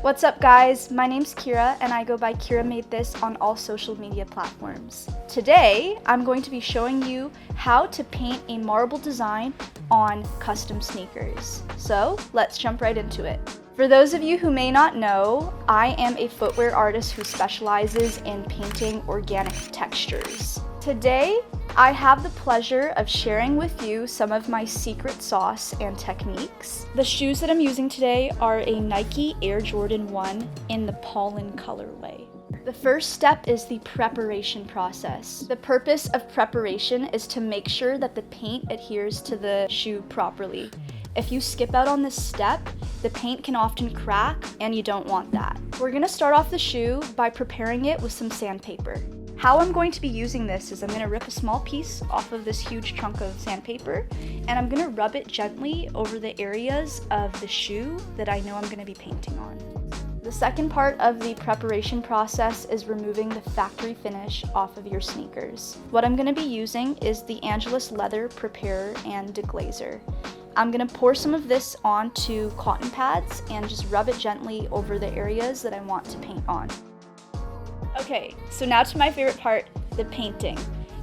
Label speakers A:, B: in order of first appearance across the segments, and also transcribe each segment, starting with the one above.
A: What's up guys, my name's Kira and I go by Kira Made This on all social media platforms. Today, I'm going to be showing you how to paint a marble design on custom sneakers. So let's jump right into it. For those of you who may not know, I am a footwear artist who specializes in painting organic textures. Today, I have the pleasure of sharing with you some of my secret sauce and techniques. The shoes that I'm using today are a Nike Air Jordan 1 in the pollen colorway. The first step is the preparation process. The purpose of preparation is to make sure that the paint adheres to the shoe properly. If you skip out on this step, the paint can often crack and you don't want that. We're gonna start off the shoe by preparing it with some sandpaper. How I'm going to be using this is I'm going to rip a small piece off of this huge chunk of sandpaper and I'm going to rub it gently over the areas of the shoe that I know I'm going to be painting on. The second part of the preparation process is removing the factory finish off of your sneakers. What I'm going to be using is the Angelus leather preparer and deglazer. I'm going to pour some of this onto cotton pads and just rub it gently over the areas that I want to paint on. Okay, so now to my favorite part, the painting.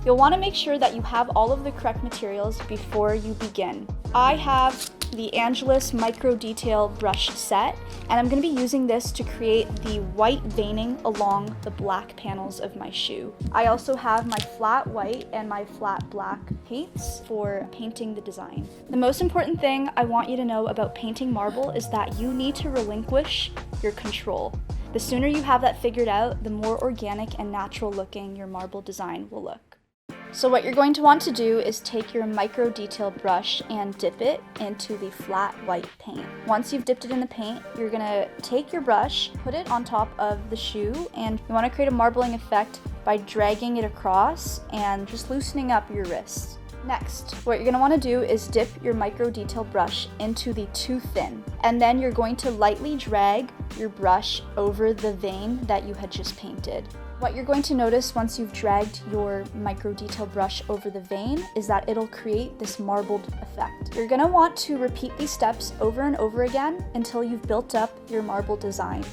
A: You'll want to make sure that you have all of the correct materials before you begin. I have the Angelus micro detail brush set, and I'm going to be using this to create the white veining along the black panels of my shoe. I also have my flat white and my flat black paints for painting the design. The most important thing I want you to know about painting marble is that you need to relinquish your control. The sooner you have that figured out, the more organic and natural looking your marble design will look. So what you're going to want to do is take your micro detail brush and dip it into the flat white paint. Once you've dipped it in the paint, you're gonna take your brush, put it on top of the shoe, and you want to create a marbling effect by dragging it across and just loosening up your wrists. Next, what you're going to want to do is dip your micro detail brush into the too thin, and then you're going to lightly drag your brush over the vein that you had just painted. What you're going to notice once you've dragged your micro detail brush over the vein is that it'll create this marbled effect. You're going to want to repeat these steps over and over again until you've built up your marble design.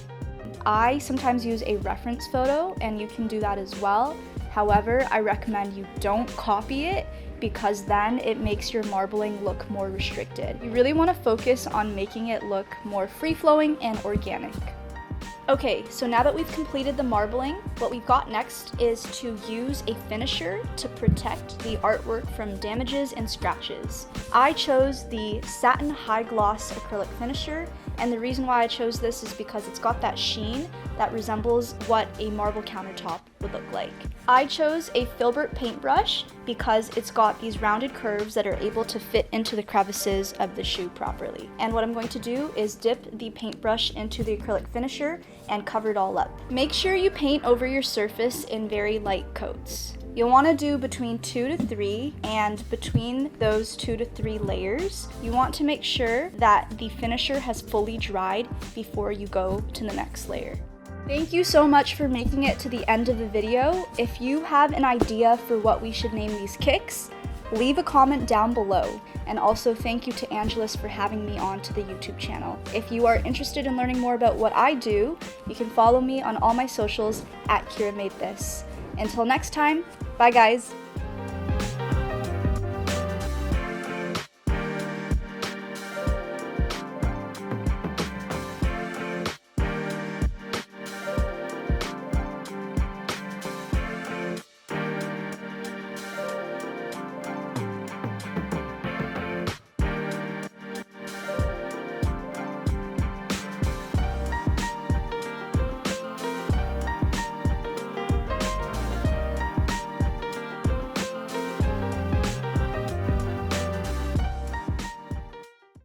A: I sometimes use a reference photo, and you can do that as well. However, I recommend you don't copy it because then it makes your marbling look more restricted. You really want to focus on making it look more free-flowing and organic. Okay, so now that we've completed the marbling, what we've got next is to use a finisher to protect the artwork from damages and scratches. I chose the Satin High Gloss acrylic finisher, and the reason why I chose this is because it's got that sheen that resembles what a marble countertop would look like. I chose a filbert paintbrush because it's got these rounded curves that are able to fit into the crevices of the shoe properly. And what I'm going to do is dip the paintbrush into the acrylic finisher and cover it all up. Make sure you paint over your surface in very light coats. You'll want to do between 2 to 3, and between those 2 to 3 layers, you want to make sure that the finisher has fully dried before you go to the next layer. Thank you so much for making it to the end of the video. If you have an idea for what we should name these kicks, leave a comment down below. And also thank you to Angelus for having me on to the YouTube channel. If you are interested in learning more about what I do, you can follow me on all my socials at Kira Made This. Until next time, bye guys!